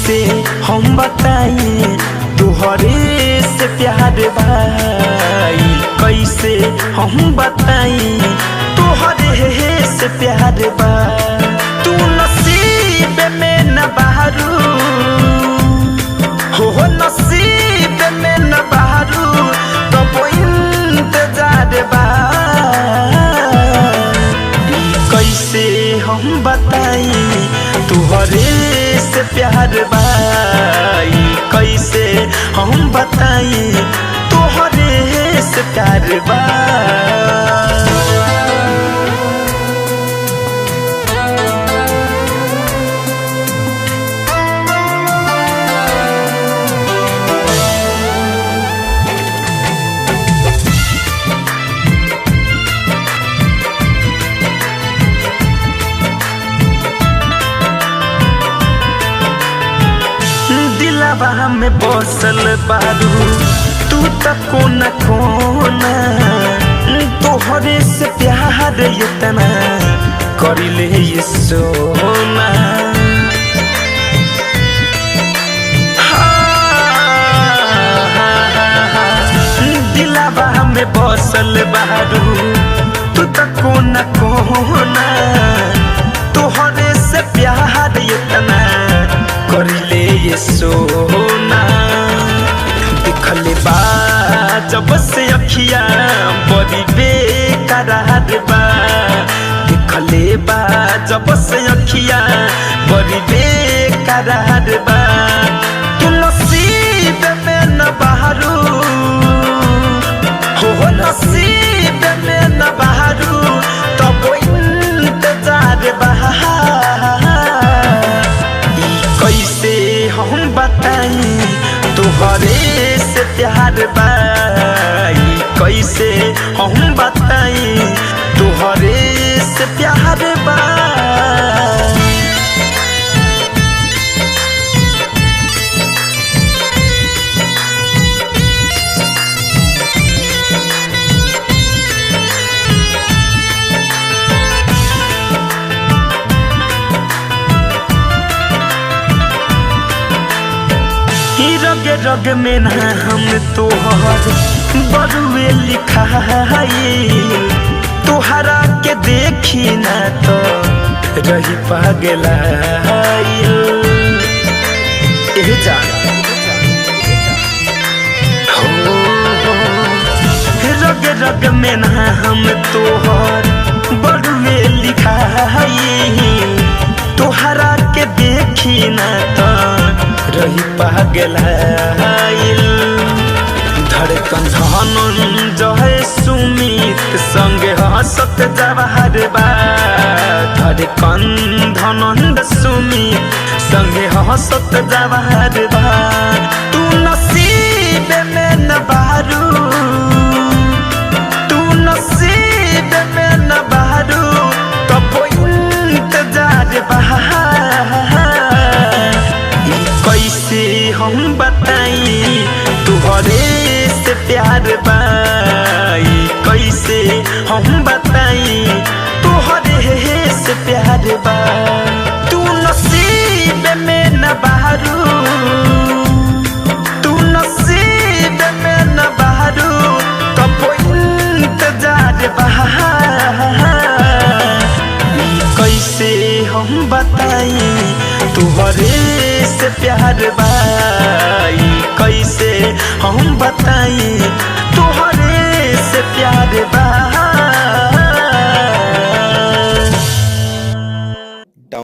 कैसे हम बताई तुहरे से प्यार भाई, कैसे हम बताई तुहरे से प्यार बा। तू नसीब में न बहरू हो नसीब में न बहरू तो इंतजार बा। कैसे हम बताई तुहरे से प्यार भाई, कैसे हम बताई तुहरे से प्यार बा। दिलवा में बसल बारू तू तक कोना कोना, तोहरे से प्यार इतना करिले ये सोना। दिलवा में बसल बारू तू तक कोना कोना, तोहरे से प्यार इतना करिले ये सोना। दिखले बा जब से अखिया बड़ी बेकरार बा, दिखले बा जब से अखिया बड़ी बेकरार बा। तू नसीब में न बहरू हो नसीब में न बहरू तब इंतजार बा। कैसे हम बताई तुहरे से प्यार भाई, कैसे हम बताई तुहरे से प्यार बा। रग रग में ना हम तोहर बरुए लिखाई, तोहरा के देखी ना तो रही पागलाई। जान हो रग रग में ना हम तोहर बरुए लिखाई, तोहरा के देखी ना तो रही पागलाइल। धड़कन धनंजय सुमित संगे हंसत जवाहर बा, धड़कन धनंजय सुमित संगे हंसत जवाहर बा। तू नसीब में न बहरू, तू नसीब में न बहरू तब इंतजार बा। कैसे हम बताई तुहरे से प्यार भाई, कैसे हम बताई तुहरे से प्यार बा। तू नसीब में न बहरू, तू नसीब में न बहरू तब इंतजार बा। कैसे हम बताई तुहरे से प्यार भाई, कैसे हम बताई तुहरे से प्यार बा।